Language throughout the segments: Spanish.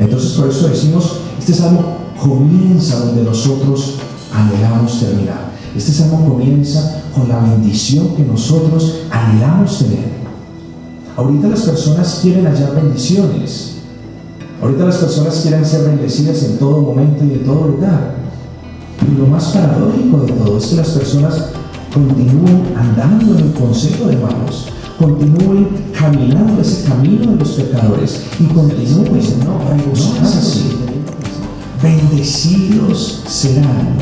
Entonces por eso decimos, este salmo comienza donde nosotros anhelamos terminar. Este salmo comienza con la bendición que nosotros anhelamos tener. Ahorita las personas quieren hallar bendiciones. Ahorita las personas quieren ser bendecidas en todo momento y en todo lugar. Y lo más paradójico de todo es que las personas continúen andando en el consejo de malos, continúen caminando ese camino de los pecadores y continúen regocijándose así. Bendecidos serán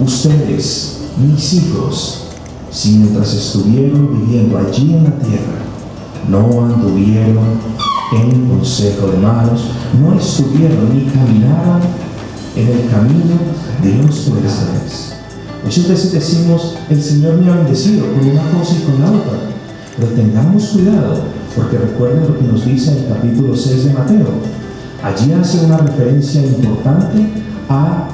ustedes, mis hijos, si mientras estuvieron viviendo allí en la tierra no anduvieron en consejo de malos, no estuvieron ni caminaron en el camino de los pecadores. Muchas veces decimos, el Señor me ha bendecido con una cosa y con la otra, pero tengamos cuidado, porque recuerden lo que nos dice el capítulo 6 de Mateo. Allí hace una referencia importante a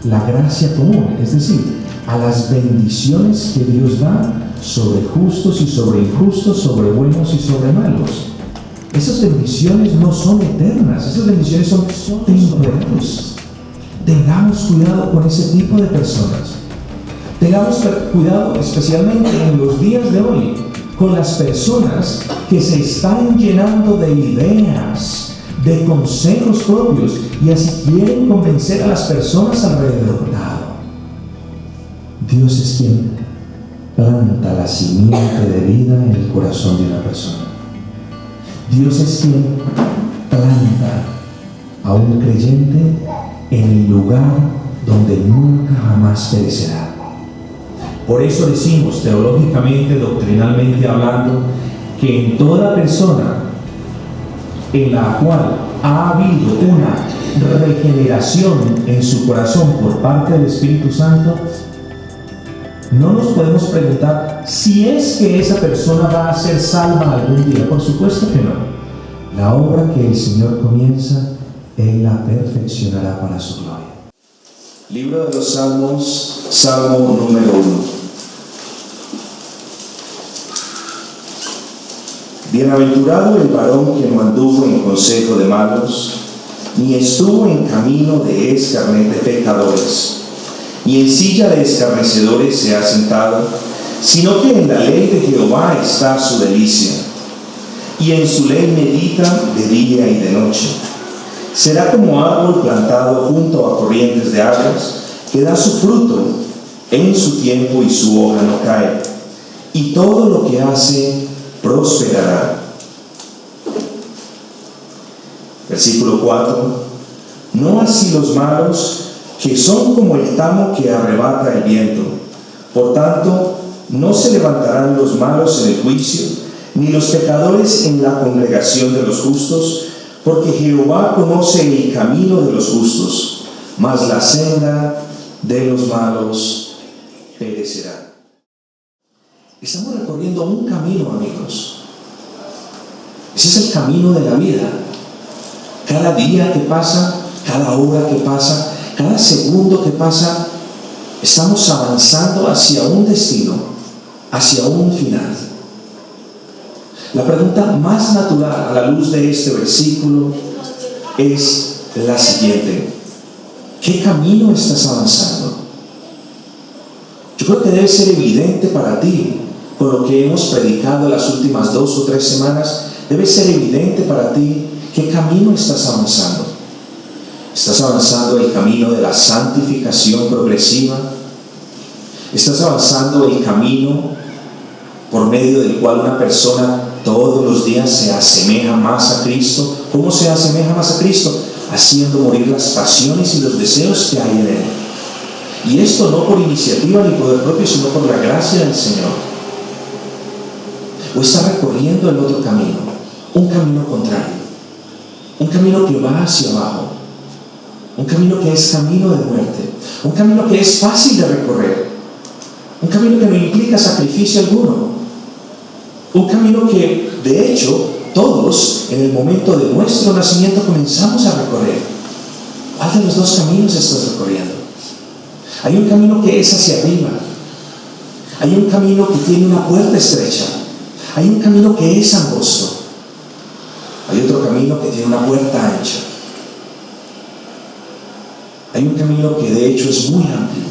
la gracia común, es decir, a las bendiciones que Dios da sobre justos y sobre injustos, sobre buenos y sobre malos. Esas bendiciones no son eternas, esas bendiciones son temporales. Tengamos cuidado con ese tipo de personas. Tengamos cuidado especialmente en los días de hoy con las personas que se están llenando de ideas, de consejos propios y así quieren convencer a las personas alrededor. Dios es quien planta la simiente de vida en el corazón de una persona. Dios es quien planta a un creyente en el lugar donde nunca jamás perecerá. Por eso decimos teológicamente, doctrinalmente hablando, que en toda persona en la cual ha habido una regeneración en su corazón por parte del Espíritu Santo, no nos podemos preguntar si es que esa persona va a ser salva algún día. Por supuesto que no. La obra que el Señor comienza, Él la perfeccionará para su gloria. Libro de los Salmos, Salmo número 1. Bienaventurado el varón que no anduvo en consejo de malos, ni estuvo en camino de pecadores, ni en silla de escarnecedores se ha sentado, sino que en la ley de Jehová está su delicia, y en su ley medita de día y de noche. Será como árbol plantado junto a corrientes de aguas, que da su fruto en su tiempo y su hoja no cae, y todo lo que hace prosperará. Versículo 4. No así los malos, que son como el tamo que arrebata el viento. Por tanto, no se levantarán los malos en el juicio, ni los pecadores en la congregación de los justos, porque Jehová conoce el camino de los justos, mas la senda de los malos perecerá. Estamos recorriendo un camino, amigos. Ese es el camino de la vida. Cada día que pasa, cada hora que pasa, cada segundo que pasa, estamos avanzando hacia un destino, hacia un final. La pregunta más natural a la luz de este versículo es la siguiente: ¿qué camino estás avanzando? Yo creo que debe ser evidente para ti, con lo que hemos predicado las últimas 2 o 3 semanas, debe ser evidente para ti qué camino estás avanzando. ¿Estás avanzando el camino de la santificación progresiva? ¿Estás avanzando el camino por medio del cual una persona todos los días se asemeja más a Cristo? ¿Cómo se asemeja más a Cristo? Haciendo morir las pasiones y los deseos que hay en él. Y esto no por iniciativa ni poder propio, sino por la gracia del Señor. ¿O está recorriendo el otro camino? Un camino contrario. Un camino que va hacia abajo. Un camino que es camino de muerte. Un camino que es fácil de recorrer. Un camino que no implica sacrificio alguno. Un camino que, de hecho, todos en el momento de nuestro nacimiento comenzamos a recorrer. ¿Cuál de los dos caminos estás recorriendo? Hay un camino que es hacia arriba. Hay un camino que tiene una puerta estrecha. Hay un camino que es angosto. Hay otro camino que tiene una puerta ancha. Hay un camino que de hecho es muy amplio.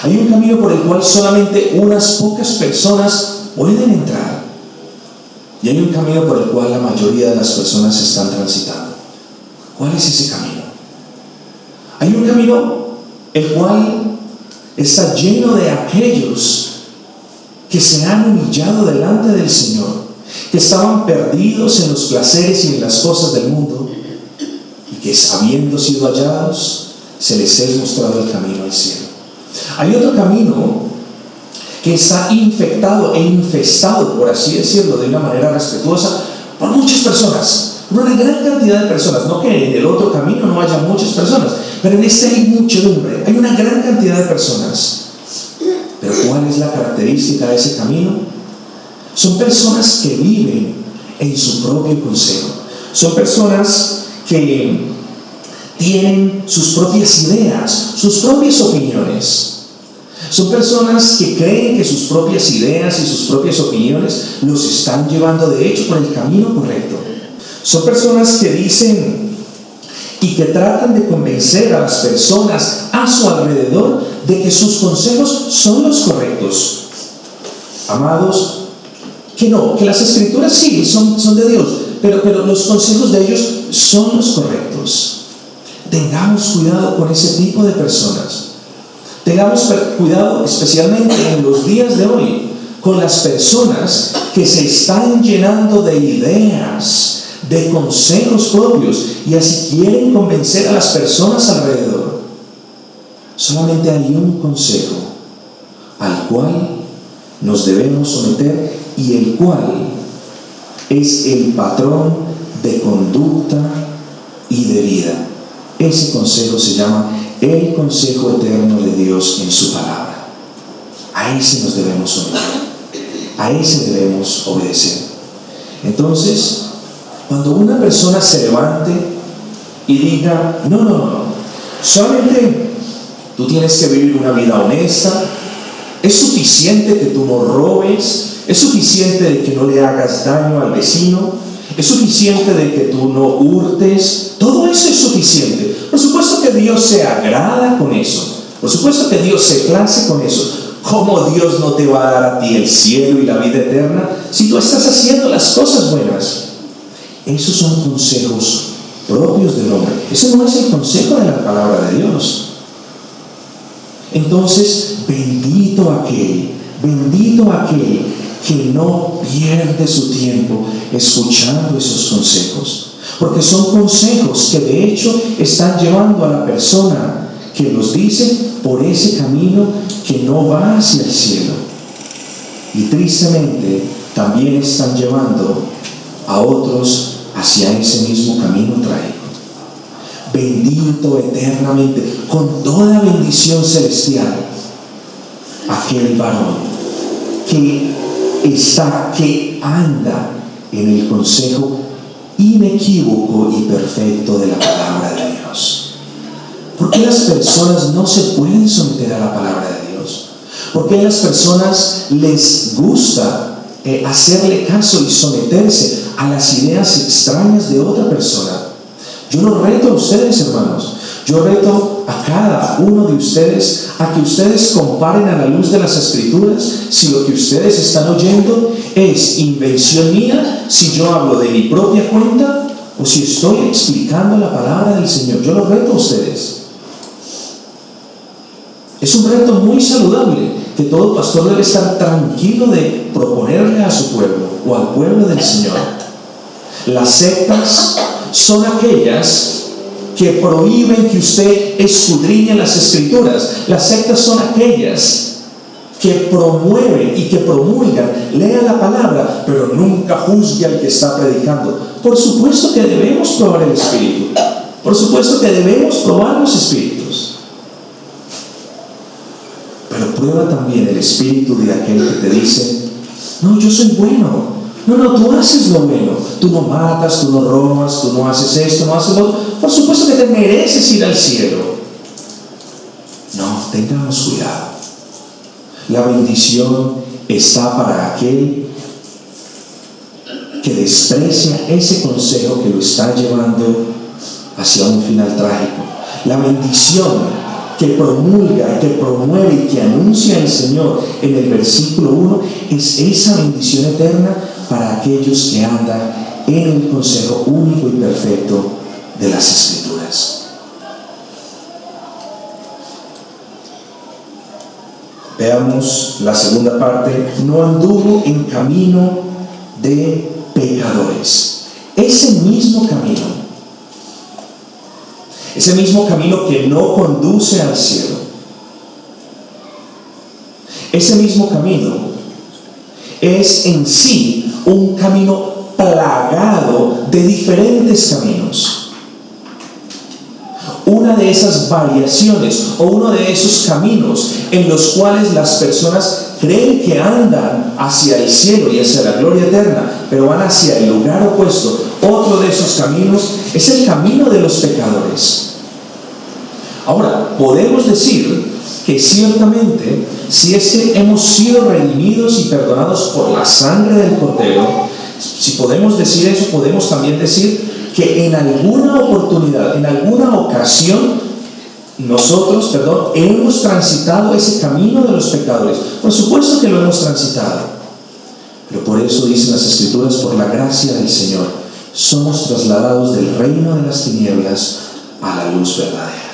Hay un camino por el cual solamente unas pocas personas pueden entrar. Y hay un camino por el cual la mayoría de las personas están transitando. ¿Cuál es ese camino? Hay un camino el cual está lleno de aquellos que se han humillado delante del Señor, que estaban perdidos en los placeres y en las cosas del mundo, y que habiendo sido hallados, se les es mostrado el camino al cielo. Hay otro camino que está infectado e infestado, por así decirlo, de una manera respetuosa, por muchas personas, por una gran cantidad de personas. No que en el otro camino no haya muchas personas, pero en este hay muchedumbre, hay una gran cantidad de personas. Pero ¿cuál es la característica de ese camino? Son personas que viven en su propio consejo. Son personas que tienen sus propias ideas, sus propias opiniones. Son personas que creen que sus propias ideas y sus propias opiniones los están llevando de hecho por el camino correcto. Son personas que dicen y que tratan de convencer a las personas a su alrededor de que sus consejos son los correctos. Amados, que no, que las escrituras sí son de Dios, pero los consejos de ellos son los correctos. Tengamos cuidado con ese tipo de personas. Tengamos cuidado especialmente en los días de hoy con las personas que se están llenando de ideas, de consejos propios, y así quieren convencer a las personas alrededor. Solamente hay un consejo al cual nos debemos someter y el cual es el patrón de conducta y de vida. Ese consejo se llama el consejo eterno de Dios en su palabra. A ese nos debemos someter, a ese debemos obedecer. Entonces, cuando una persona se levante y diga, no, solamente tú tienes que vivir una vida honesta, es suficiente que tú no robes, es suficiente de que no le hagas daño al vecino, es suficiente de que tú no hurtes, todo eso es suficiente. Por supuesto que Dios se agrada con eso, por supuesto que Dios se place con eso. ¿Cómo Dios no te va a dar a ti el cielo y la vida eterna si tú estás haciendo las cosas buenas? Esos son consejos propios del hombre. Ese no es el consejo de la palabra de Dios. Entonces, bendito aquel que no pierde su tiempo escuchando esos consejos, porque son consejos que de hecho están llevando a la persona que los dice por ese camino que no va hacia el cielo, y tristemente también están llevando a otros hacia ese mismo camino trágico. Bendito eternamente, con toda bendición celestial, aquel varón que anda en el consejo inequívoco y perfecto de la palabra de Dios. ¿Por qué las personas no se pueden someter a la palabra de Dios? ¿Por qué a las personas les gusta hacerle caso y someterse a las ideas extrañas de otra persona? Yo los reto a ustedes, hermanos. Yo reto a cada uno de ustedes a que ustedes comparen a la luz de las Escrituras si lo que ustedes están oyendo es invención mía, si yo hablo de mi propia cuenta o si estoy explicando la palabra del Señor. Yo los reto a ustedes. Es un reto muy saludable que todo pastor debe estar tranquilo de proponerle a su pueblo o al pueblo del Señor. Las sectas son aquellas que prohíben que usted escudriñe las Escrituras. Las sectas son aquellas que promueven y que promulgan, lea la palabra, pero nunca juzgue al que está predicando. Por supuesto que debemos probar el Espíritu. Por supuesto que debemos probar los espíritus. Pero prueba también el espíritu de aquel que te dice, no, yo soy bueno. No, tú haces lo bueno. Tú no matas, tú no robas, tú no haces esto, no haces lo otro. Por supuesto que te mereces ir al cielo. No, tengamos cuidado. La bendición está para aquel que desprecia ese consejo que lo está llevando hacia un final trágico. La bendición que promulga, que promueve y que anuncia el Señor en el versículo 1 es esa bendición eterna para aquellos que andan en el consejo único y perfecto de las Escrituras. Veamos la segunda parte. No anduvo en camino de pecadores. Ese mismo camino que no conduce al cielo, ese mismo camino es en sí un camino plagado de diferentes caminos. Una de esas variaciones o uno de esos caminos en los cuales las personas creen que andan hacia el cielo y hacia la gloria eterna, pero van hacia el lugar opuesto. Otro de esos caminos es el camino de los pecadores. Ahora, podemos decir que ciertamente, si es que hemos sido redimidos y perdonados por la sangre del Cordero, si podemos decir eso, podemos también decir que en alguna oportunidad, en alguna ocasión, nosotros, hemos transitado ese camino de los pecadores. Por supuesto que lo hemos transitado, pero por eso dicen las Escrituras, por la gracia del Señor, somos trasladados del reino de las tinieblas a la luz verdadera.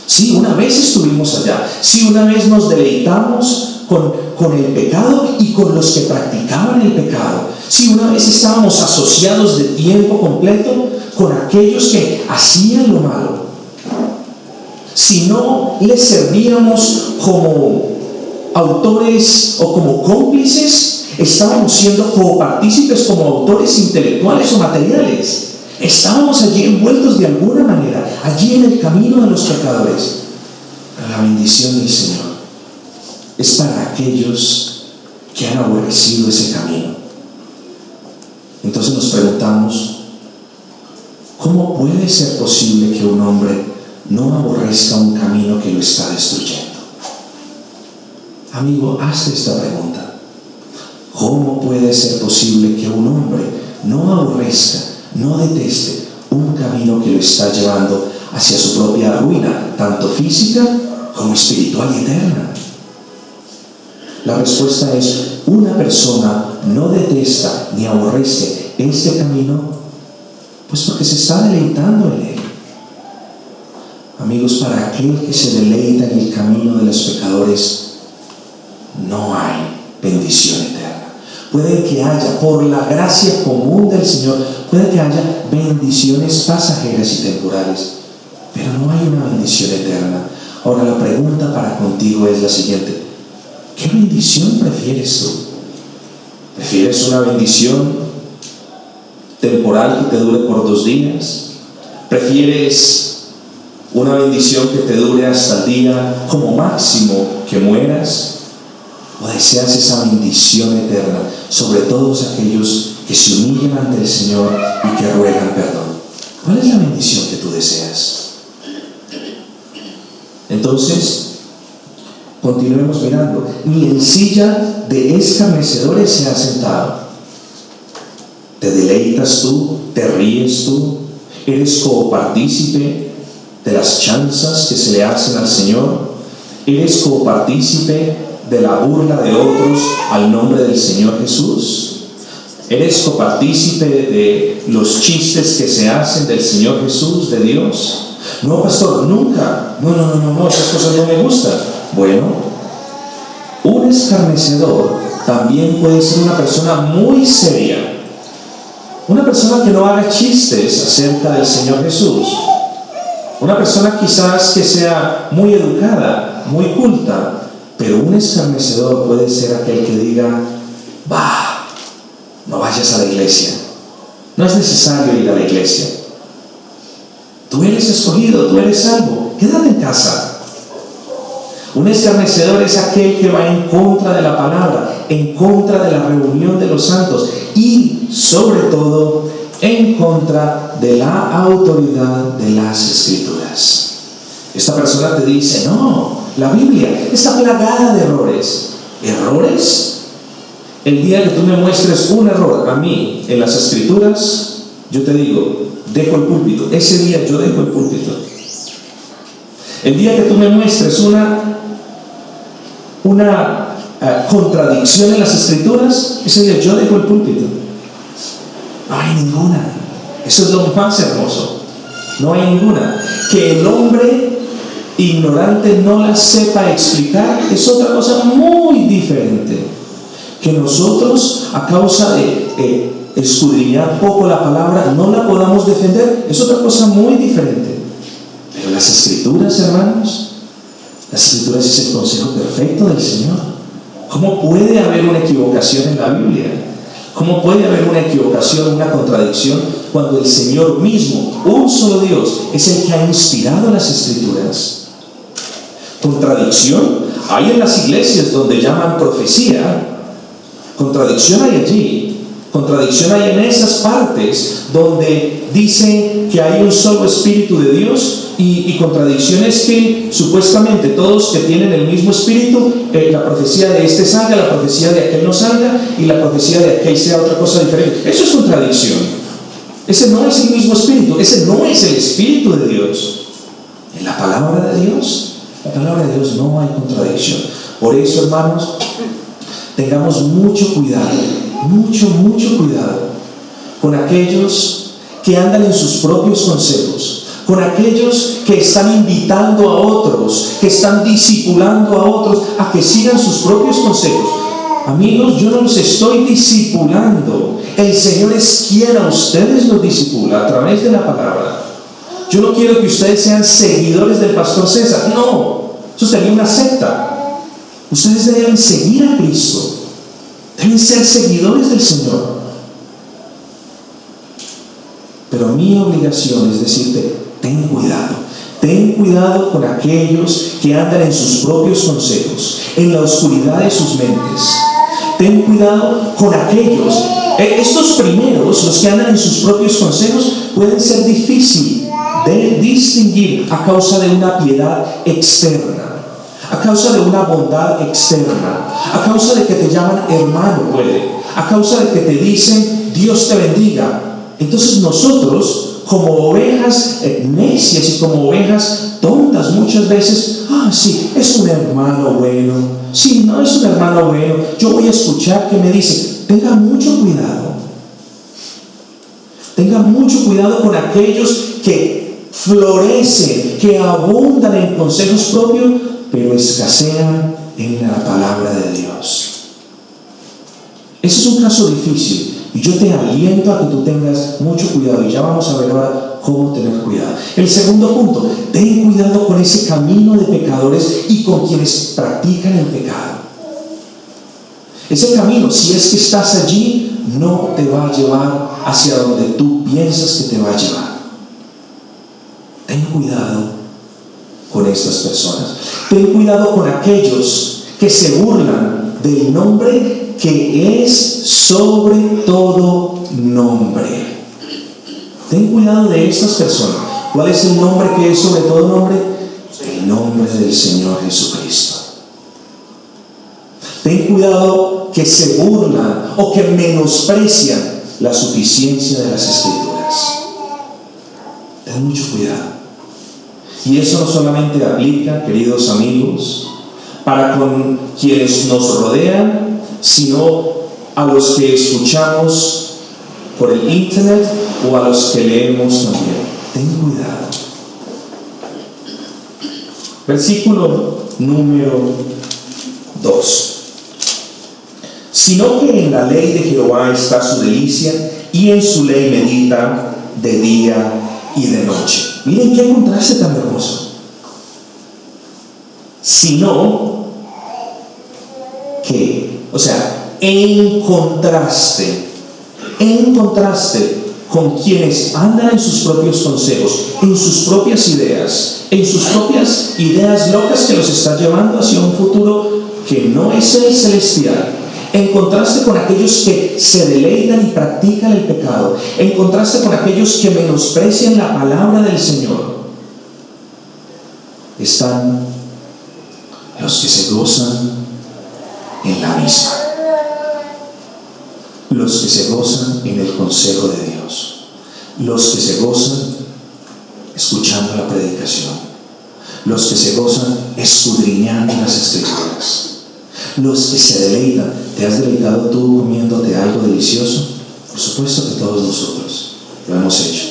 Sí, una vez estuvimos allá. Sí, una vez nos deleitamos con el pecado y con los que practicaban el pecado. Sí, una vez estábamos asociados de tiempo completo con aquellos que hacían lo malo. Si no les servíamos como autores o como cómplices, estábamos siendo copartícipes como autores intelectuales o materiales. Estábamos allí envueltos de alguna manera, allí en el camino de los pecadores. Pero la bendición del Señor es para aquellos que han aborrecido ese camino. Entonces nos preguntamos, ¿cómo puede ser posible que un hombre no aborrezca un camino que lo está destruyendo? Amigo, hazte esta pregunta. ¿Cómo puede ser posible que un hombre no aborrezca, no deteste un camino que lo está llevando hacia su propia ruina, tanto física como espiritual y eterna? La respuesta es: una persona no detesta ni aborrece este camino, pues porque se está deleitando en él. Amigos, para aquel que se deleita en el camino de los pecadores, no hay bendición eterna. Puede que haya, por la gracia común del Señor, puede que haya bendiciones pasajeras y temporales, pero no hay una bendición eterna. Ahora la pregunta para contigo es la siguiente: ¿qué bendición prefieres tú? ¿Prefieres una bendición temporal que te dure por 2 días? ¿Prefieres una bendición que te dure hasta el día como máximo que mueras? ¿O deseas esa bendición eterna sobre todos aquellos que se humillan ante el Señor y que ruegan perdón? ¿Cuál es la bendición que tú deseas? Entonces, continuemos mirando. Ni en silla de escarnecedores se ha sentado. ¿Te deleitas tú? ¿Te ríes tú? ¿Eres copartícipe de las chanzas que se le hacen al Señor? ¿Eres copartícipe de la burla de otros al nombre del Señor Jesús? ¿Eres copartícipe de los chistes que se hacen del Señor Jesús, de Dios? No, pastor, nunca. No, esas cosas no me gustan. Bueno, un escarnecedor también puede ser una persona muy seria, una persona que no haga chistes acerca del Señor Jesús, una persona quizás que sea muy educada, muy culta. Pero un escarnecedor puede ser aquel que diga: bah, no vayas a la iglesia, no es necesario ir a la iglesia, tú eres escogido, tú eres salvo, quédate en casa. Un escarnecedor es aquel que va en contra de la palabra, en contra de la reunión de los santos y sobre todo en contra de la autoridad de las Escrituras. Esta persona te dice: no, la Biblia está plagada de errores. ¿Errores? El día que tú me muestres un error a mí en las Escrituras, yo te digo, dejo el púlpito. Ese día yo dejo el púlpito. El día que tú me muestres una contradicción en las Escrituras, ese día yo dejo el púlpito. No hay ninguna. Eso es lo más hermoso. No hay ninguna. Que el hombre ignorante no la sepa explicar es otra cosa muy diferente. Que nosotros, a causa de escudriñar poco la palabra, no la podamos defender, es otra cosa muy diferente. Pero las Escrituras, hermanos, las Escrituras es el consejo perfecto del Señor. ¿Cómo puede haber una equivocación en la Biblia? ¿Cómo puede haber una equivocación, una contradicción, cuando el Señor mismo, un solo Dios, es el que ha inspirado las Escrituras? Contradicción hay en las iglesias donde llaman profecía. Contradicción hay allí. Contradicción hay en esas partes donde dicen que hay un solo Espíritu de Dios, y contradicción es que supuestamente todos que tienen el mismo Espíritu, la profecía de este salga, la profecía de aquel no salga, y la profecía de aquel sea otra cosa diferente. Eso es contradicción. Ese no es el mismo Espíritu, ese no es el Espíritu de Dios. En la palabra de Dios, no hay contradicción. Por eso, hermanos, tengamos mucho cuidado con aquellos que andan en sus propios consejos, con aquellos que están invitando a otros, que están discipulando a otros a que sigan sus propios consejos. Amigos, yo no los estoy discipulando. El Señor es quien a ustedes los discipula a través de la palabra. Yo no quiero que ustedes sean seguidores del pastor César. No, eso sería una secta. Ustedes deben seguir a Cristo. Deben ser seguidores del Señor. Pero mi obligación es decirte, ten cuidado con aquellos que andan en sus propios consejos, en la oscuridad de sus mentes. Ten cuidado con aquellos, estos primeros, los que andan en sus propios consejos, pueden ser difíciles de distinguir a causa de una piedad externa, a causa de una bondad externa, a causa de que te llaman hermano, a causa de que te dicen Dios te bendiga. Entonces nosotros, como ovejas necias y como ovejas tontas, muchas veces, sí, es un hermano bueno, sí, no es un hermano bueno, yo voy a escuchar que me dice. Tenga mucho cuidado con aquellos que florecen, que abundan en consejos propios, pero escasean en la palabra de Dios. Ese es un caso difícil. Y yo te aliento a que tú tengas mucho cuidado. Y ya vamos a ver ahora cómo tener cuidado. El segundo punto, ten cuidado con ese camino de pecadores y con quienes practican el pecado. Ese camino, si es que estás allí, no te va a llevar hacia donde tú piensas que te va a llevar. Ten cuidado con estas personas. Ten cuidado con aquellos que se burlan del nombre que es sobre todo nombre. Ten cuidado de estas personas. ¿Cuál es el nombre que es sobre todo nombre? El nombre del Señor Jesucristo. Ten cuidado que se burlan o que menosprecian la suficiencia de las Escrituras. Ten mucho cuidado. Y eso no solamente aplica, queridos amigos, para con quienes nos rodean, sino a los que escuchamos por el internet o a los que leemos también. Ten cuidado. Versículo número 2. Sino que en la ley de Jehová está su delicia, y en su ley medita de día y de noche. Miren qué contraste tan hermoso. Sino que, o sea, en contraste con quienes andan en sus propios consejos, en sus propias ideas locas que los están llevando hacia un futuro que no es el celestial, en contraste con aquellos que se deleitan y practican el pecado, en contraste con aquellos que menosprecian la palabra del Señor, están los que se gozan en la misma, los que se gozan en el consejo de Dios, los que se gozan escuchando la predicación, los que se gozan escudriñando las Escrituras, los que se deleitan. ¿Te has deleitado tú comiéndote algo delicioso? Por supuesto que todos nosotros lo hemos hecho.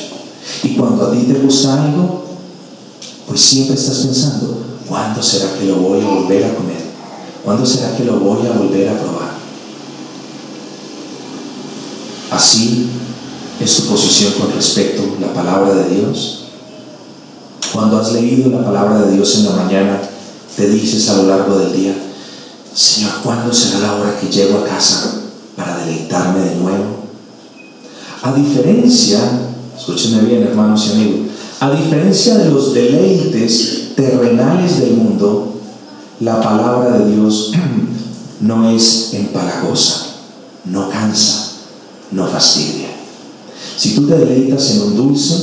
Y cuando a ti te gusta algo, pues siempre estás pensando, ¿cuándo será que lo voy a volver a comer? ¿Cuándo será que lo voy a volver a probar? Así es tu posición con respecto a la palabra de Dios. Cuando has leído la palabra de Dios en la mañana, te dices a lo largo del día, Señor, ¿cuándo será la hora que llego a casa para deleitarme de nuevo? A diferencia, escúchenme bien, hermanos y amigos, a diferencia de los deleites terrenales del mundo, la palabra de Dios no es empalagosa, no cansa, no fastidia. Si tú te deleitas en un dulce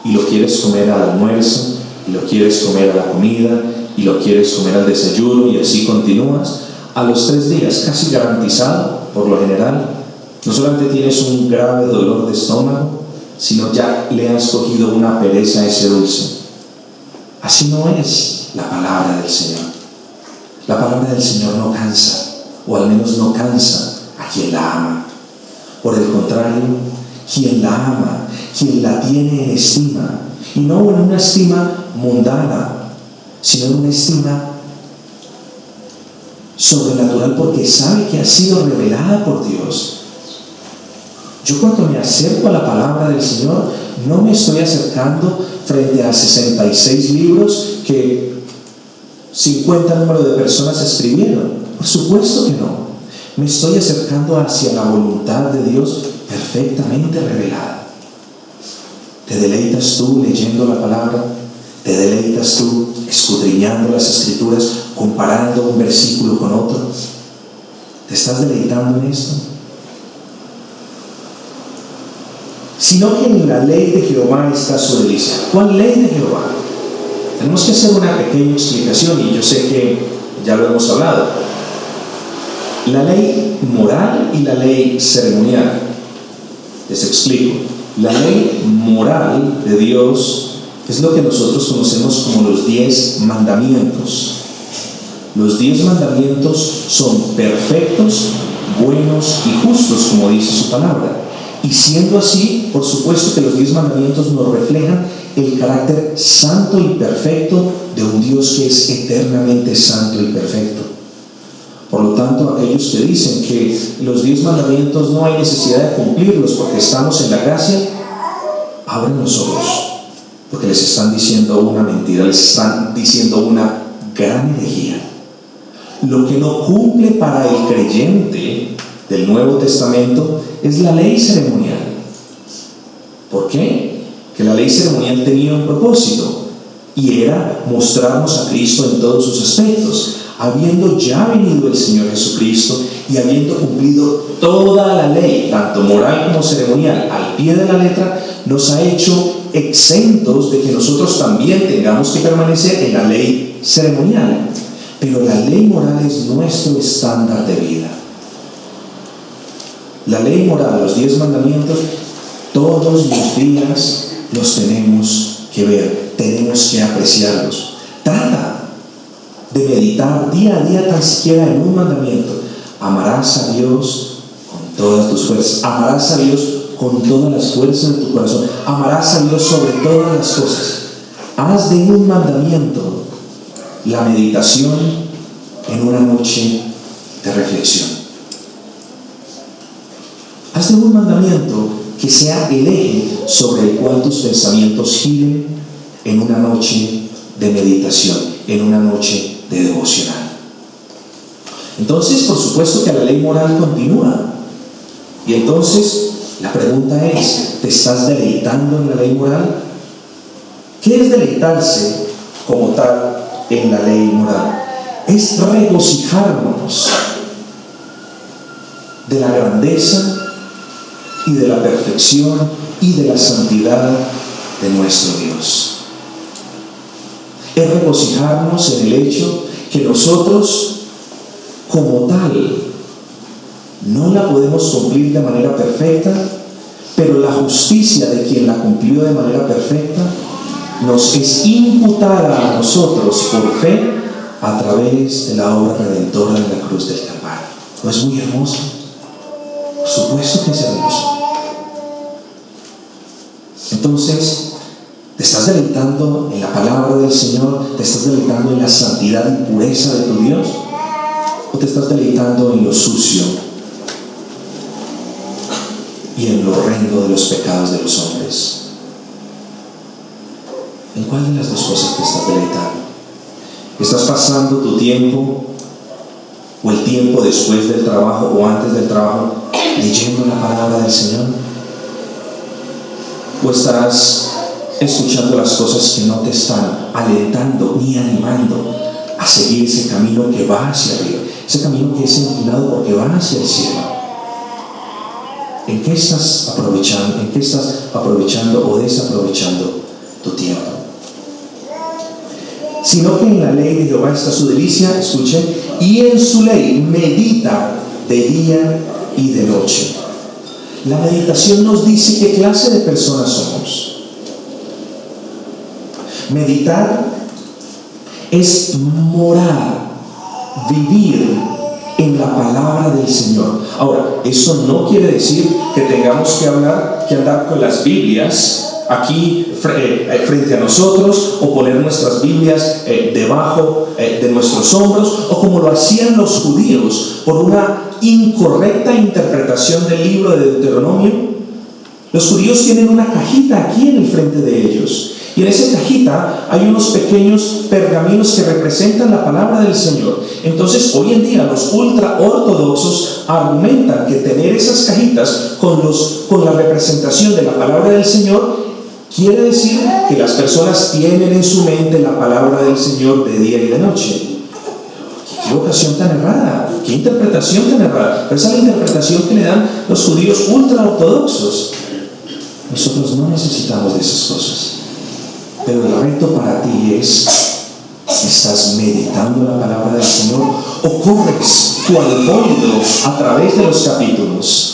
y lo quieres comer al almuerzo, y lo quieres comer a la comida, y lo quieres comer al desayuno, y así continúas, a los 3 días, casi garantizado, por lo general, no solamente tienes un grave dolor de estómago, sino ya le has cogido una pereza a ese dulce. Así no es la palabra del Señor. La palabra del Señor no cansa, o al menos no cansa a quien la ama. Por el contrario, quien la ama, quien la tiene en estima, y no en una estima mundana, sino en una estima sobrenatural, porque sabe que ha sido revelada por Dios. Yo cuando me acerco a la palabra del Señor, no me estoy acercando frente a 66 libros que 50 número de personas escribieron. Por supuesto que no. Me estoy acercando hacia la voluntad de Dios perfectamente revelada. ¿Te deleitas tú leyendo la palabra? ¿Te deleitas tú escudriñando las Escrituras, comparando un versículo con otro? ¿Te estás deleitando en esto? Sino que en la ley de Jehová está su delicia. ¿Cuál ley de Jehová? Tenemos que hacer una pequeña explicación, y yo sé que ya lo hemos hablado. La ley moral y la ley ceremonial. Les explico. La ley moral de Dios es lo que nosotros conocemos como los 10 mandamientos. Los 10 mandamientos son perfectos, buenos y justos, como dice su palabra. Y siendo así, por supuesto que los 10 mandamientos nos reflejan el carácter santo y perfecto de un Dios que es eternamente santo y perfecto. Por lo tanto, aquellos que dicen que los 10 mandamientos no hay necesidad de cumplirlos porque estamos en la gracia, abren los ojos, porque les están diciendo una mentira, les están diciendo una gran herejía. Lo que no cumple para el creyente del Nuevo Testamento es la ley ceremonial. ¿Por qué? Que la ley ceremonial tenía un propósito, y era mostrarnos a Cristo en todos sus aspectos. Habiendo ya venido el Señor Jesucristo y habiendo cumplido toda la ley, tanto moral como ceremonial, al pie de la letra, nos ha hecho exentos de que nosotros también tengamos que permanecer en la ley ceremonial. Pero la ley moral es nuestro estándar de vida. La ley moral, los 10 mandamientos, todos los días los tenemos que ver, tenemos que apreciarlos. Trata de meditar día a día tan siquiera en un mandamiento. Amarás a Dios con todas tus fuerzas. Amarás a Dios con todas las fuerzas de tu corazón. Amarás a Dios sobre todas las cosas. Haz de un mandamiento la meditación en una noche de reflexión. Haz de un mandamiento que sea el eje sobre el cual tus pensamientos giren en una noche de meditación, en una noche de devocional. Entonces, por supuesto que la ley moral continúa. Y entonces, la pregunta es, ¿te estás deleitando en la ley moral? ¿Qué es deleitarse como tal en la ley moral? Es regocijarnos de la grandeza y de la perfección y de la santidad de nuestro Dios. Es regocijarnos en el hecho que nosotros, como tal, no la podemos cumplir de manera perfecta, pero la justicia de quien la cumplió de manera perfecta nos es imputada a nosotros por fe a través de la obra redentora de la cruz del Calvario. ¿No es muy hermoso? Por supuesto que es hermoso. Entonces, ¿te estás deleitando en la palabra del Señor? ¿Te estás deleitando en la santidad y pureza de tu Dios? ¿O te estás deleitando en lo sucio y en lo horrendo de los pecados de los hombres? ¿En cuál de las dos cosas te estás deleitando? ¿Estás pasando tu tiempo o el tiempo después del trabajo o antes del trabajo leyendo la palabra del Señor? ¿O estás escuchando las cosas que no te están alentando ni animando a seguir ese camino que va hacia arriba, ese camino que es inclinado porque va hacia el cielo? ¿En qué estás aprovechando? ¿En qué estás aprovechando o desaprovechando tu tiempo? Sino que en la ley de Jehová está su delicia, escuchen, y en su ley medita de día y de noche. La meditación nos dice qué clase de personas somos. Meditar es morar, vivir en la palabra del Señor. Ahora, eso no quiere decir que tengamos que andar con las Biblias aquí frente a nosotros, o poner nuestras Biblias debajo de nuestros hombros, o como lo hacían los judíos por una incorrecta interpretación del libro de Deuteronomio. Los judíos tienen una cajita aquí en el frente de ellos, y en esa cajita hay unos pequeños pergaminos que representan la palabra del Señor. Entonces, hoy en día los ultra ortodoxos argumentan que tener esas cajitas con la representación de la palabra del Señor quiere decir que las personas tienen en su mente la palabra del Señor de día y de noche. ¡Qué equivocación tan errada! ¡Qué interpretación tan errada! Pero esa es la interpretación que le dan los judíos ultra ortodoxos. Nosotros no necesitamos de esas cosas. Pero el reto para ti es: ¿estás meditando la palabra del Señor o corres cual bólido a través de los capítulos?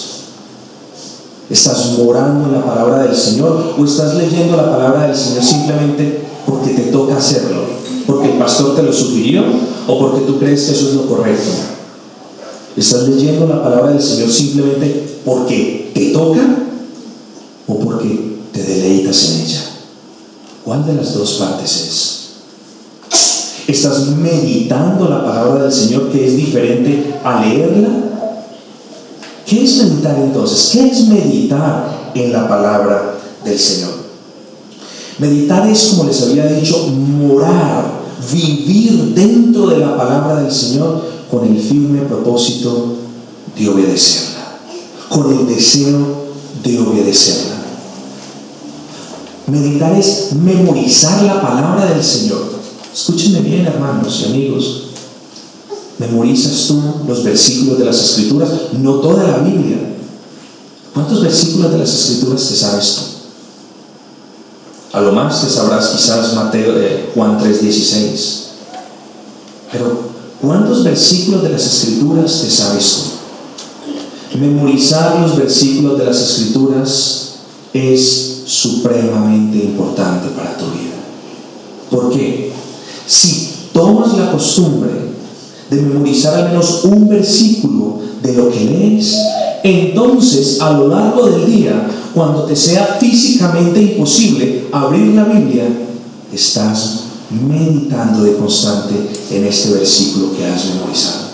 ¿Estás morando en la palabra del Señor o estás leyendo la palabra del Señor simplemente porque te toca hacerlo? ¿Porque el pastor te lo sugirió o porque tú crees que eso es lo correcto? ¿Estás leyendo la palabra del Señor simplemente porque te toca o porque te deleitas en ella? ¿Cuál de las dos partes es? ¿Estás meditando la palabra del Señor, que es diferente a leerla? ¿Qué es meditar entonces? ¿Qué es meditar en la palabra del Señor? Meditar es, como les había dicho, morar, vivir dentro de la palabra del Señor con el firme propósito de obedecerla, con el deseo de obedecerla. Meditar es memorizar la palabra del Señor. Escúchenme bien, hermanos y amigos. ¿Memorizas tú los versículos de las Escrituras? No toda la Biblia. ¿Cuántos versículos de las Escrituras te sabes tú? A lo más te sabrás quizás Juan 3:16. Pero ¿cuántos versículos de las Escrituras te sabes tú? Memorizar los versículos de las Escrituras es supremamente importante para tu vida. ¿Por qué? Si tomas la costumbre de memorizar al menos un versículo de lo que lees, entonces a lo largo del día, cuando te sea físicamente imposible abrir la Biblia, estás meditando de constante en este versículo que has memorizado.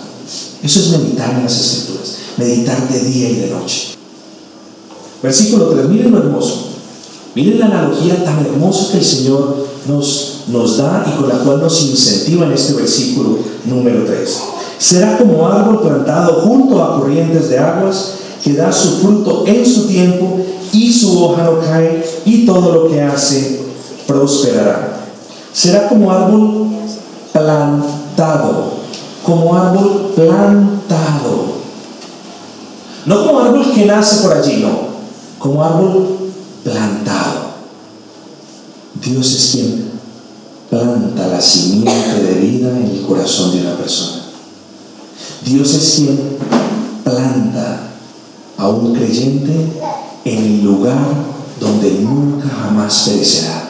Eso es meditar en las Escrituras, meditar de día y de noche. Versículo 3, miren lo hermoso. Miren la analogía tan hermosa que el Señor nos da y con la cual nos incentiva en este versículo número 3. Será como árbol plantado junto a corrientes de aguas, que da su fruto en su tiempo y su hoja no cae, y todo lo que hace prosperará. Será como árbol plantado, como árbol plantado. No como árbol que nace por allí, no, como árbol plantado. Dios es quien planta la simiente de vida en el corazón de una persona. Dios es quien planta a un creyente en el lugar donde nunca jamás perecerá.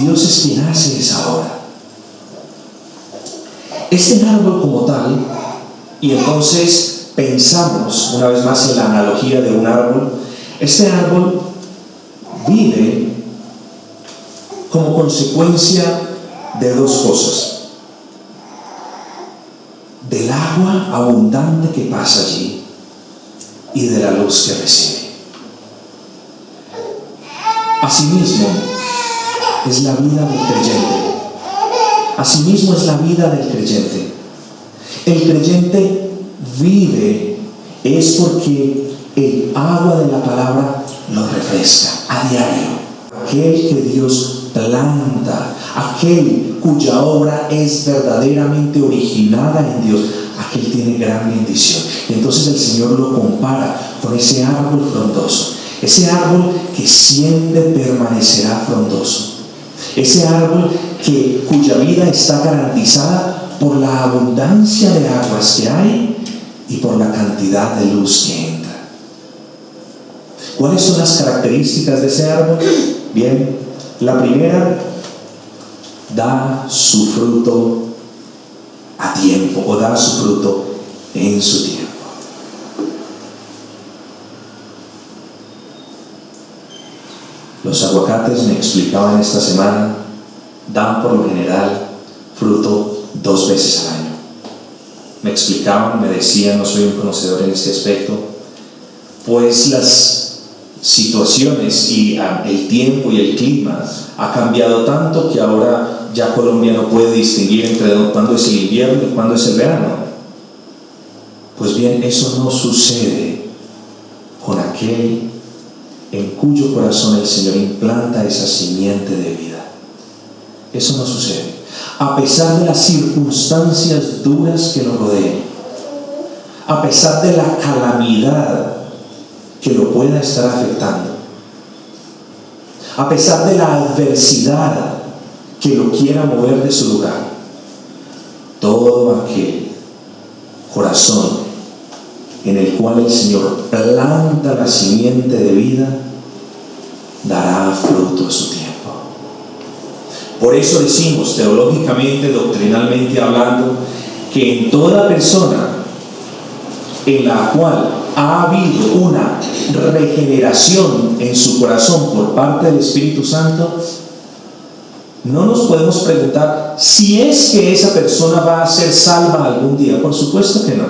Dios es quien hace esa obra. Este árbol como tal, y entonces pensamos una vez más en la analogía de un árbol, este árbol vive como consecuencia de dos cosas: del agua abundante que pasa allí y de la luz que recibe. Asimismo es la vida del creyente. Asimismo es la vida del creyente. El creyente vive es porque el agua de la palabra lo refresca a diario. Aquel que Dios planta, aquel cuya obra es verdaderamente originada en Dios, aquel tiene gran bendición. Y entonces el Señor lo compara con ese árbol frondoso, ese árbol que siempre permanecerá frondoso, ese árbol cuya vida está garantizada por la abundancia de aguas que hay y por la cantidad de luz que entra. ¿Cuáles son las características de ese árbol? Bien, la primera, da su fruto a tiempo, o da su fruto en su tiempo. Los aguacates, me explicaban esta semana, dan por lo general fruto 2 veces al año. Me explicaban, me decían, no soy un conocedor en este aspecto, pues las situaciones y el tiempo y el clima ha cambiado tanto que ahora ya Colombia no puede distinguir entre cuándo es el invierno y cuándo es el verano. Pues bien, eso no sucede con aquel en cuyo corazón el Señor implanta esa simiente de vida. Eso no sucede. A pesar de las circunstancias duras que lo rodean, a pesar de la calamidad que lo pueda estar afectando, a pesar de la adversidad que lo quiera mover de su lugar, todo aquel corazón en el cual el Señor planta la simiente de vida dará fruto a su tiempo. Por eso decimos, teológicamente, doctrinalmente hablando, que en toda persona en la cual ha habido una regeneración en su corazón por parte del Espíritu Santo, no nos podemos preguntar si es que esa persona va a ser salva algún día. Por supuesto que no.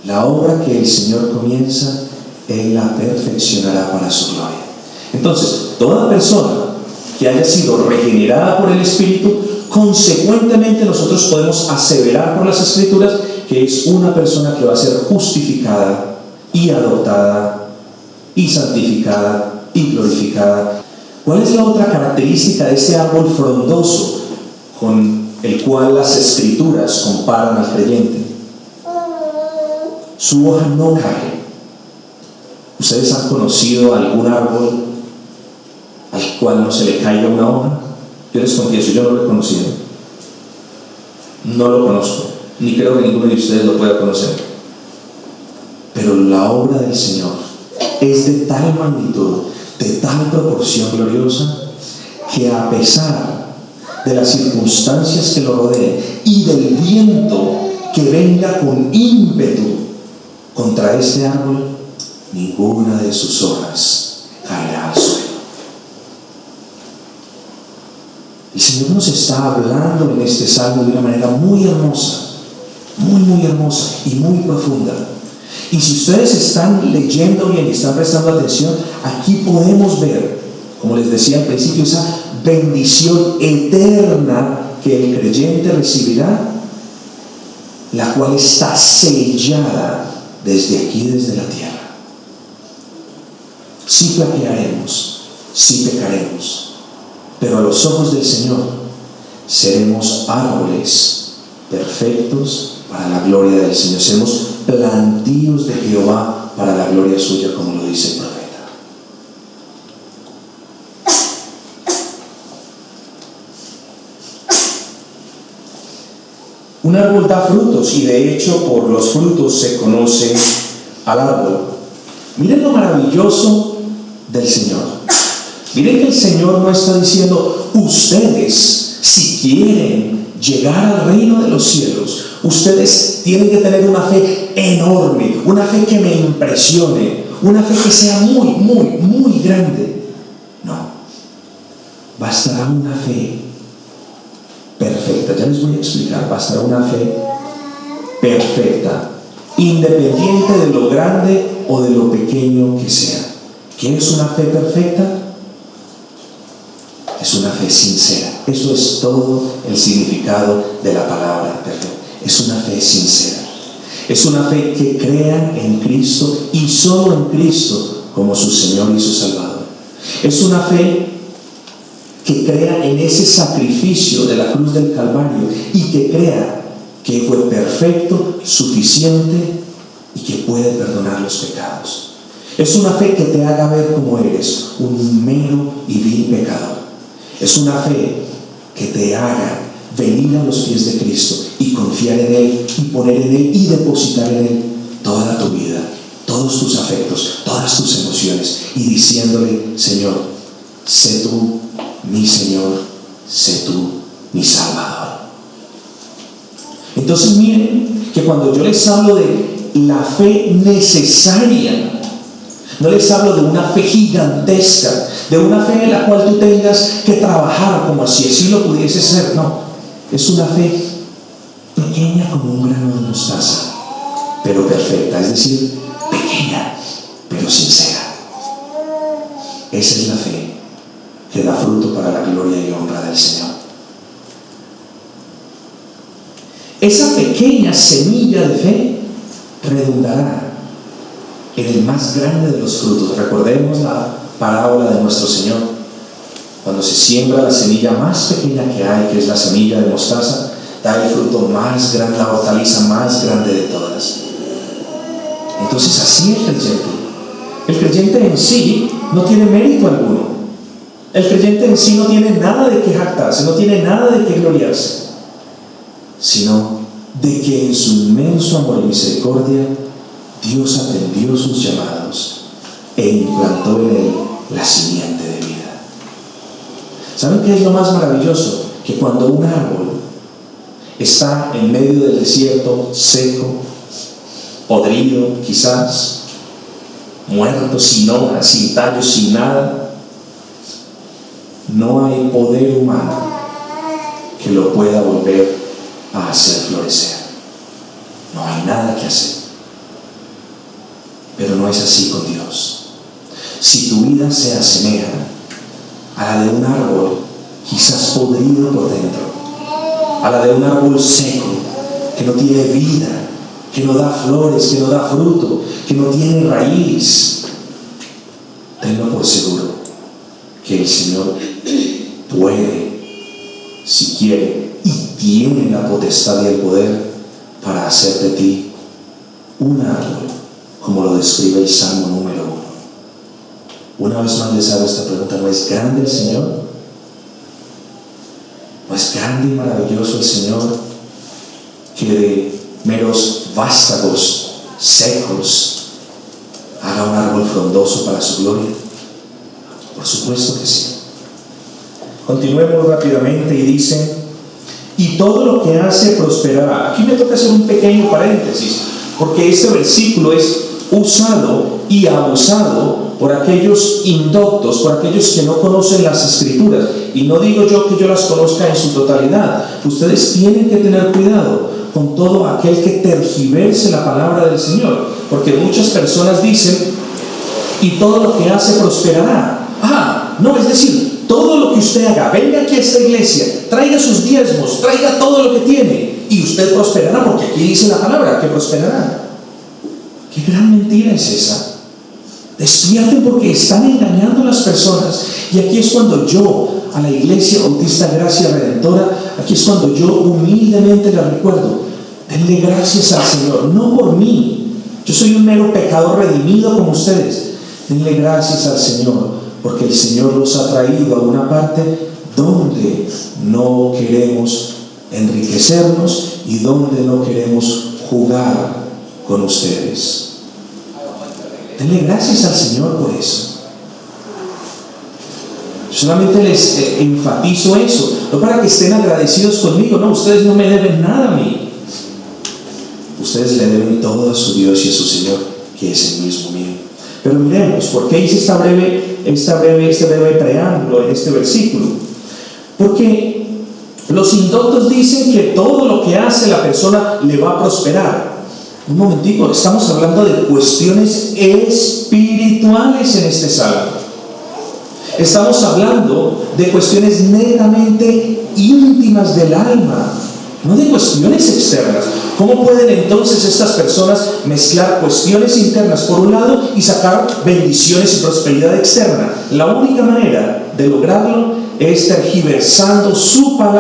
La obra que el Señor comienza, Él la perfeccionará para su gloria. Entonces, toda persona que haya sido regenerada por el Espíritu, consecuentemente nosotros podemos aseverar por las Escrituras que es una persona que va a ser justificada y adoptada y santificada y glorificada. ¿Cuál es la otra característica de este árbol frondoso con el cual las Escrituras comparan al creyente? Su hoja no cae. ¿Ustedes han conocido algún árbol al cual no se le caiga una hoja? Yo les confieso, yo no lo he conocido. No lo conozco, ni creo que ninguno de ustedes lo pueda conocer. Pero la obra del Señor es de tal magnitud, de tal proporción gloriosa, que a pesar de las circunstancias que lo rodeen y del viento que venga con ímpetu contra este árbol, ninguna de sus hojas caerá al suelo. El Señor nos está hablando en este salmo de una manera muy hermosa, muy hermosa y muy profunda. Y si ustedes están leyendo bien y están prestando atención, aquí podemos ver, como les decía al principio, esa bendición eterna que el creyente recibirá, la cual está sellada desde aquí, desde la tierra. Sí flaquearemos, sí pecaremos, pero a los ojos del Señor seremos árboles perfectos para la gloria del Señor. Seremos plantíos de Jehová para la gloria suya, como lo dice el profeta. Un árbol da frutos y de hecho por los frutos se conoce al árbol. Miren lo maravilloso del Señor. Miren que el Señor no está diciendo, ustedes, si quieren llegar al reino de los cielos, ustedes tienen que tener una fe enorme, una fe que me impresione, una fe que sea muy, muy, muy grande. No, bastará una fe perfecta. Ya les voy a explicar. Bastará una fe perfecta, independiente de lo grande o de lo pequeño que sea. ¿Qué es una fe perfecta? Es una fe sincera. Eso es todo el significado de la palabra perfecta. Es una fe sincera. Es una fe que crea en Cristo y solo en Cristo como su Señor y su Salvador. Es una fe que crea en ese sacrificio de la cruz del Calvario y que crea que fue perfecto, suficiente y que puede perdonar los pecados. Es una fe que te haga ver como eres, un mero y vil pecador. Es una fe que te haga venir a los pies de Cristo y confiar en Él y poner en Él y depositar en Él toda tu vida, todos tus afectos, todas tus emociones, y diciéndole: Señor, sé tú mi Señor, sé tú mi Salvador. Entonces miren que cuando yo les hablo de la fe necesaria, no les hablo de una fe gigantesca, de una fe en la cual tú tengas que trabajar como si así lo pudiese ser. No, es una fe pequeña como un grano de mostaza, pero perfecta, es decir, pequeña, pero sincera. Esa es la fe que da fruto para la gloria y honra del Señor. Esa pequeña semilla de fe redundará en el más grande de los frutos. Recordemos la parábola de nuestro Señor. Cuando se siembra la semilla más pequeña que hay, que es la semilla de mostaza, da el fruto más grande, la hortaliza más grande de todas. Entonces así el creyente. El creyente en sí no tiene mérito alguno. El creyente en sí no tiene nada de qué jactarse, no tiene nada de qué gloriarse, sino de que en su inmenso amor y misericordia Dios atendió sus llamados e implantó en él la simiente de vida. ¿Saben qué es lo más maravilloso? Que cuando un árbol está en medio del desierto, seco, podrido quizás, muerto, sin hojas, sin tallos, sin nada, no hay poder humano que lo pueda volver a hacer florecer. No hay nada que hacer. Pero no es así con Dios. Si tu vida se asemeja a la de un árbol quizás podrido por dentro, a la de un árbol seco que no tiene vida, que no da flores, que no da fruto, que no tiene raíz, tenlo por seguro que el Señor puede, si quiere, y tiene la potestad y el poder para hacer de ti un árbol, como lo describe el Salmo número 1. Una vez más les hago esta pregunta: ¿no es grande el Señor? ¿No es grande y maravilloso el Señor que de meros vástagos secos haga un árbol frondoso para su gloria? Por supuesto que sí. Continuemos rápidamente y dice: y todo lo que hace prosperará. Aquí me toca hacer un pequeño paréntesis, porque este versículo es usado y abusado por aquellos indoctos, por aquellos que no conocen las Escrituras. Y no digo yo que yo las conozca en su totalidad. Ustedes tienen que tener cuidado con todo aquel que tergiverse la palabra del Señor, porque muchas personas dicen: y todo lo que hace prosperará. No, es decir, todo lo que usted haga, venga aquí a esta iglesia, traiga sus diezmos, traiga todo lo que tiene, y usted prosperará, porque aquí dice la palabra que prosperará. ¡Qué gran mentira es esa! Despierten, porque están engañando a las personas. Y aquí es cuando yo, a la Iglesia Bautista Gracia Redentora, aquí es cuando yo humildemente les recuerdo: denle gracias al Señor, no por mí, yo soy un mero pecador redimido como ustedes. Denle gracias al Señor, porque el Señor los ha traído a una parte donde no queremos enriquecernos y donde no queremos jugar con ustedes. Denle gracias al Señor por eso. Solamente les enfatizo eso, no para que estén agradecidos conmigo, no, ustedes no me deben nada a mí. Ustedes le deben todo a su Dios y a su Señor, que es el mismo mío. Pero miremos, ¿por qué hice este breve preámbulo en este versículo? Porque los indoctos dicen que todo lo que hace la persona le va a prosperar. Un momentico, estamos hablando de cuestiones espirituales en este salmo. Estamos hablando de cuestiones netamente íntimas del alma, no de cuestiones externas. ¿Cómo pueden entonces estas personas mezclar cuestiones internas por un lado y sacar bendiciones y prosperidad externa? La única manera de lograrlo es tergiversando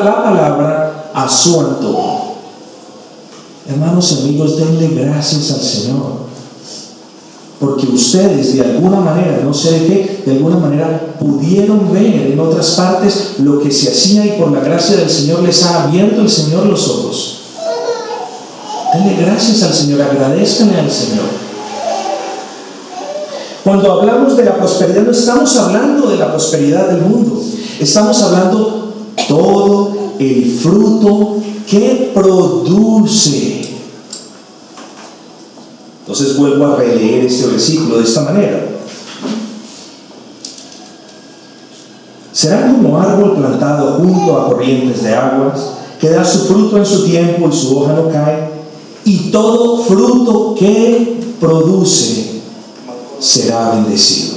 la palabra a su antojo. Hermanos y amigos, denle gracias al Señor, porque ustedes de alguna manera, no sé de qué, de alguna manera pudieron ver en otras partes lo que se hacía, y por la gracia del Señor les ha abierto el Señor los ojos. Denle gracias al Señor, agradezcanle al Señor. Cuando hablamos de la prosperidad, no estamos hablando de la prosperidad del mundo, estamos hablando todo el fruto que produce. Entonces vuelvo a releer este versículo de esta manera. Será como árbol plantado junto a corrientes de aguas, que da su fruto en su tiempo y su hoja no cae, y todo fruto que produce será bendecido.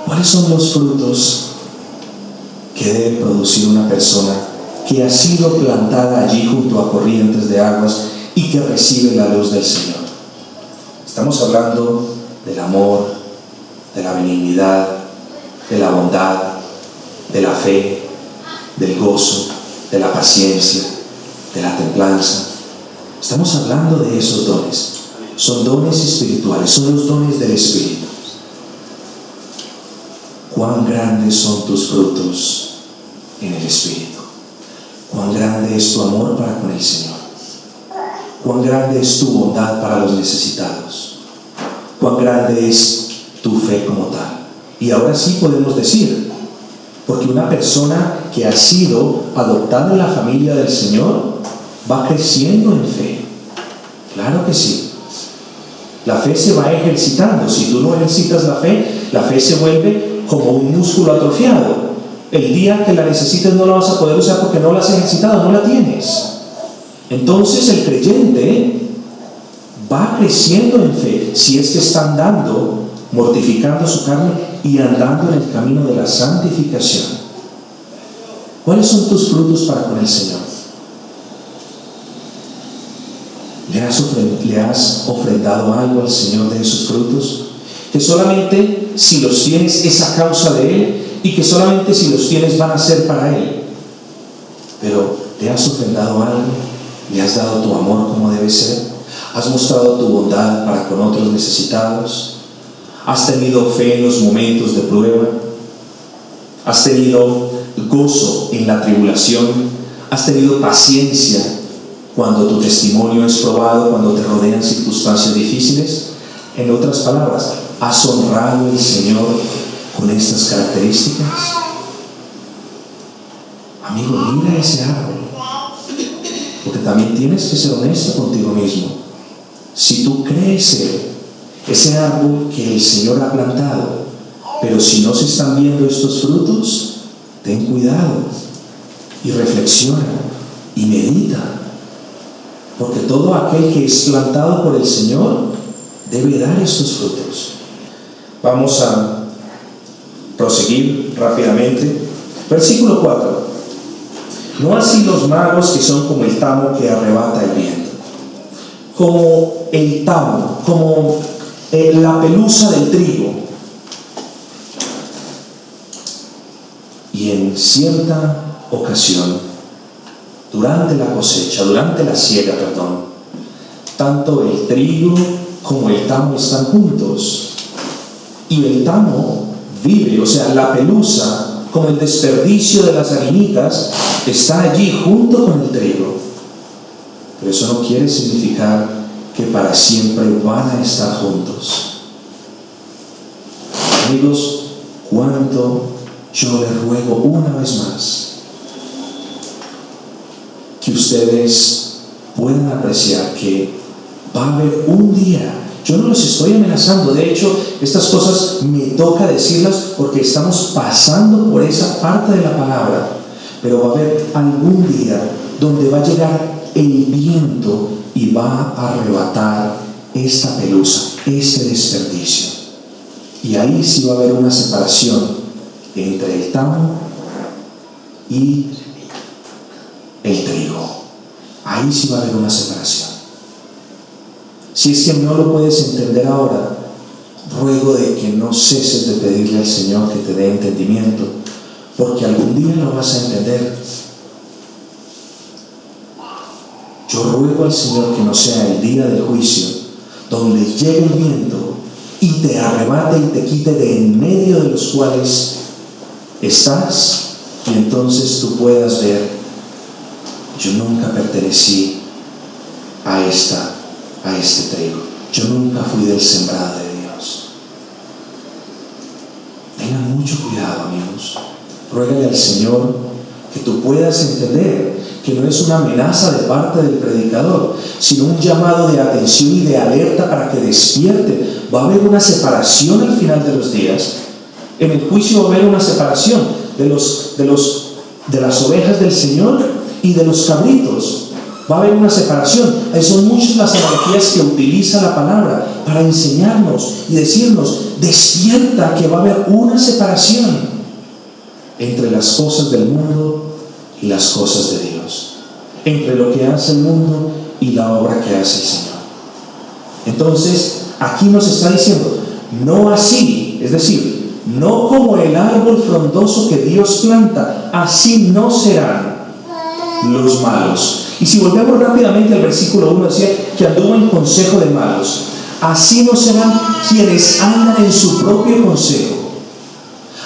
¿Cuáles son los frutos que debe producir una persona que ha sido plantada allí junto a corrientes de aguas y que recibe la luz del Señor? Estamos hablando del amor, de la benignidad, de la bondad, de la fe, del gozo, de la paciencia, de la templanza. Estamos hablando de esos dones. Son dones espirituales, son los dones del Espíritu. Cuán grandes son tus frutos en el Espíritu. Cuán grande es tu amor para con el Señor. Cuán grande es tu bondad para los necesitados. Cuán grande es tu fe como tal. Y ahora sí podemos decir, porque una persona que ha sido adoptada en la familia del Señor va creciendo en fe. Claro que sí. La fe se va ejercitando. Si tú no ejercitas la fe se vuelve como un músculo atrofiado. El día que la necesites no la vas a poder usar porque no la has ejercitado, no la tienes. Entonces el creyente va creciendo en fe si es que está andando, mortificando su carne y andando en el camino de la santificación. ¿Cuáles son tus frutos para con el Señor? ¿Le has ofrendado algo al Señor de esos frutos? Que solamente si los tienes es a causa de Él, y que solamente si los tienes van a ser para Él. Pero ¿le has ofrendado algo? ¿Le has dado tu amor como debe ser? ¿Has mostrado tu bondad para con otros necesitados? ¿Has tenido fe en los momentos de prueba? ¿Has tenido gozo en la tribulación? ¿Has tenido paciencia cuando tu testimonio es probado, cuando te rodean circunstancias difíciles? En otras palabras, ¿has honrado al Señor con estas características? Amigo, mira ese árbol, porque también tienes que ser honesto contigo mismo. Si tú crees ser ese árbol que el Señor ha plantado, pero si no se están viendo estos frutos, ten cuidado y reflexiona y medita, porque todo aquel que es plantado por el Señor debe dar estos frutos. Vamos a proseguir rápidamente. Versículo 4. No así los magos, que son como el tamo que arrebata el viento. Como el tamo, como la pelusa del trigo. Y en cierta ocasión, durante la cosecha, durante la siega, tanto el trigo como el tamo están juntos. Y el tamo vive, o sea, la pelusa, como el desperdicio de las harinitas, está allí junto con el trigo. Pero eso no quiere significar que para siempre van a estar juntos. Amigos, cuanto yo les ruego una vez más que ustedes puedan apreciar que va a haber un día. Yo no los estoy amenazando, de hecho, estas cosas me toca decirlas porque estamos pasando por esa parte de la palabra, pero va a haber algún día donde va a llegar el viento y va a arrebatar esta pelusa, este desperdicio. Y ahí sí va a haber una separación entre el tamo y el trigo. Ahí sí va a haber una separación. Si es que no lo puedes entender ahora, ruego de que no ceses de pedirle al Señor que te dé entendimiento, porque algún día lo vas a entender. Yo ruego al Señor que no sea el día del juicio, donde llegue el viento y te arrebate y te quite de en medio de los cuales estás, y entonces tú puedas ver: yo nunca pertenecí a este trigo, yo nunca fui del sembrado de Dios. Tengan mucho cuidado, amigos. Ruégale al Señor que tú puedas entender que no es una amenaza de parte del predicador, sino un llamado de atención y de alerta para que despierte. Va a haber una separación al final de los días. En el juicio va a haber una separación de las ovejas del Señor y de los cabritos. Va a haber una separación. Son muchas las analogías que utiliza la palabra para enseñarnos y decirnos: despierta, que va a haber una separación entre las cosas del mundo y las cosas de Dios, entre lo que hace el mundo y la obra que hace el Señor. Entonces, aquí nos está diciendo: no así, es decir, no como el árbol frondoso que Dios planta, así no serán los malos. Y si volvemos rápidamente al versículo 1, decía que anduvo en consejo de malos. Así no serán quienes andan en su propio consejo.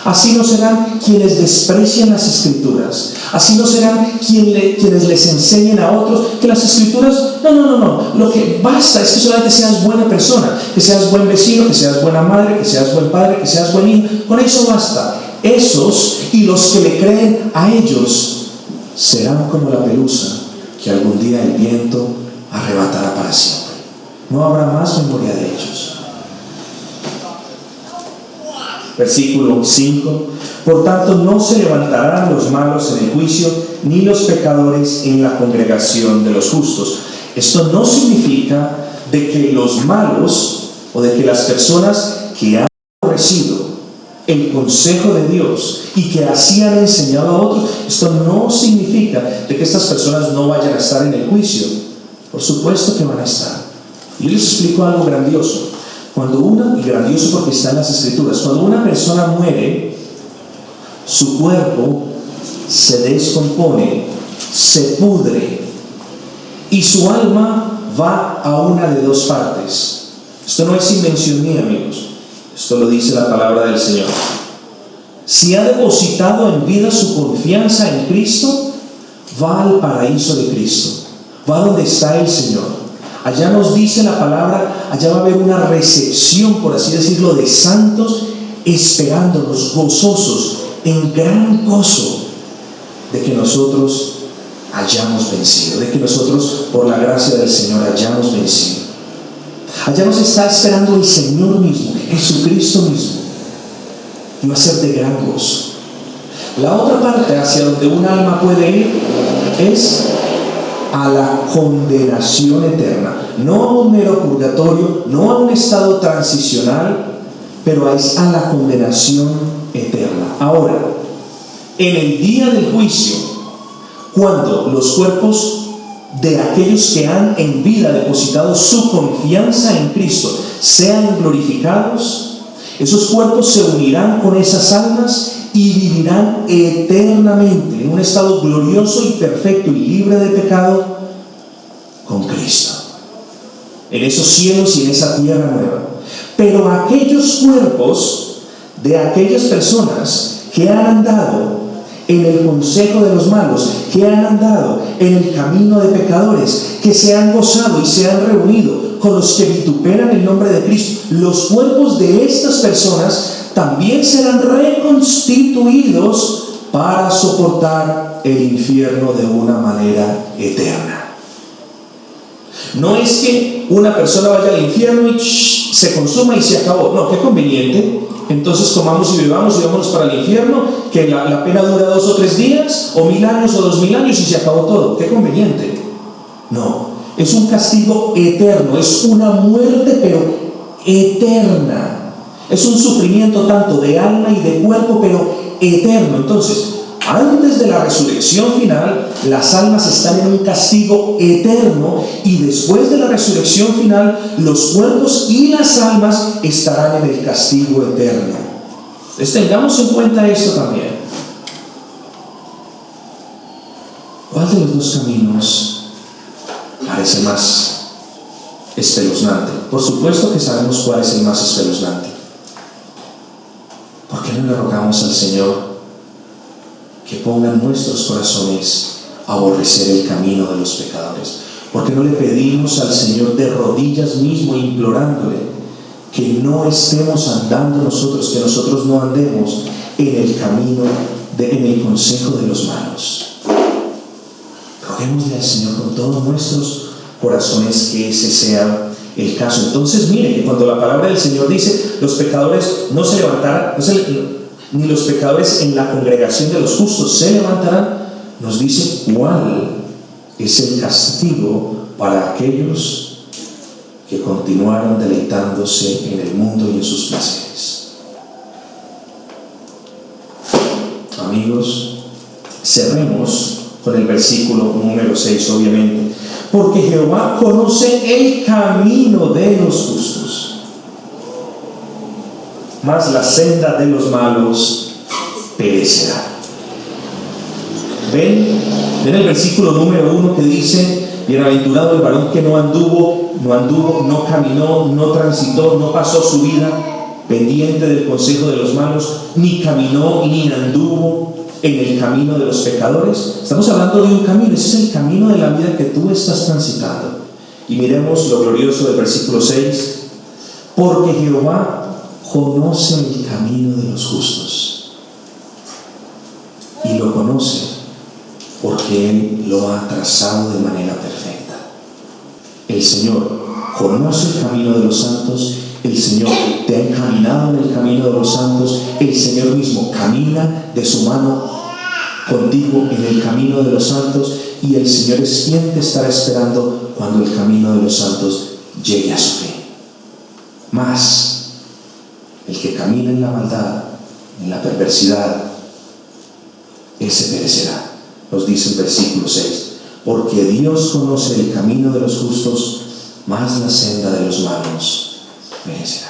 Así no serán quienes desprecian las Escrituras. Así no serán quienes les enseñen a otros que las Escrituras, no. Lo que basta es que solamente seas buena persona, que seas buen vecino, que seas buena madre, que seas buen padre, que seas buen hijo. Con eso basta. Esos y los que le creen a ellos serán como la pelusa que algún día el viento arrebatará para siempre. No habrá más memoria de ellos. Versículo 5: por tanto, no se levantarán los malos en el juicio, ni los pecadores en la congregación de los justos. Esto no significa de que los malos o de que las personas que han aborrecido el consejo de Dios y que así han enseñado a otros, esto no significa de que estas personas no vayan a estar en el juicio. Por supuesto que van a estar. Y yo les explico algo grandioso. Y grandioso porque está en las Escrituras, cuando una persona muere, su cuerpo se descompone, se pudre, y su alma va a una de dos partes. Esto no es invención mía, amigos. Esto lo dice la palabra del Señor. Si ha depositado en vida su confianza en Cristo, va al paraíso de Cristo, va donde está el Señor. Allá nos dice la palabra, allá va a haber una recepción, por así decirlo, de santos esperándonos, gozosos, en gran gozo de que nosotros hayamos vencido, de que nosotros, por la gracia del Señor, hayamos vencido. Allá nos está esperando el Señor mismo, Jesucristo mismo, y va a ser de gran gozo. La otra parte hacia donde un alma puede ir es a la condenación eterna, no a un mero purgatorio, no a un estado transicional, pero es a la condenación eterna. Ahora, en el día del juicio, cuando los cuerpos de aquellos que han en vida depositado su confianza en Cristo sean glorificados, esos cuerpos se unirán con esas almas y vivirán eternamente en un estado glorioso y perfecto y libre de pecado con Cristo, en esos cielos y en esa tierra nueva. Pero aquellos cuerpos de aquellas personas que han andado en el consejo de los malos, que han andado en el camino de pecadores, que se han gozado y se han reunido con los que vituperan el nombre de Cristo, los cuerpos de estas personas también serán reconstituidos para soportar el infierno de una manera eterna. No es que una persona vaya al infierno y se consuma y se acabó. No, qué conveniente. Entonces comamos y bebamos y vámonos para el infierno, que la pena dura 2 o 3 días, o 1000 años o 2000 años y se acabó todo. Qué conveniente. No, es un castigo eterno, es una muerte pero eterna. Es un sufrimiento tanto de alma y de cuerpo, pero eterno. Entonces, antes de la resurrección final, las almas están en un castigo eterno, y después de la resurrección final, los cuerpos y las almas estarán en el castigo eterno. Entonces, tengamos en cuenta esto también. ¿Cuál de los dos caminos parece más espeluznante? Por supuesto que sabemos cuál es el más espeluznante. ¿Por qué no le rogamos al Señor que ponga en nuestros corazones a aborrecer el camino de los pecadores? ¿Por qué no le pedimos al Señor de rodillas mismo, implorándole que no estemos andando nosotros, que nosotros no andemos en el camino, en el consejo de los malos? Roguémosle al Señor con todos nuestros corazones que ese sea el caso. Entonces, mire que cuando la palabra del Señor dice, los pecadores no se levantarán, ni los pecadores en la congregación de los justos se levantarán, nos dice cuál es el castigo para aquellos que continuaron deleitándose en el mundo y en sus placeres. Amigos, cerremos con el versículo número 6, obviamente. Porque Jehová conoce el camino de los justos, mas la senda de los malos perecerá. ¿Ven el versículo número 1 que dice: bienaventurado el varón que no anduvo, no caminó, no transitó, no pasó su vida pendiente del consejo de los malos, ni caminó ni anduvo en el camino de los pecadores? Estamos hablando de un camino. Ese es el camino de la vida que tú estás transitando. Y miremos lo glorioso del versículo 6. Porque Jehová conoce el camino de los justos, y lo conoce porque Él lo ha trazado de manera perfecta. El Señor conoce el camino de los santos. El Señor te ha encaminado en el camino de los santos. El Señor mismo camina de su mano contigo en el camino de los santos, y el Señor es quien te estará esperando cuando el camino de los santos llegue a su fin. Mas el que camina en la maldad, en la perversidad, ese perecerá. Nos dice el versículo 6: porque Dios conoce el camino de los justos, mas la senda de los malos perecerá.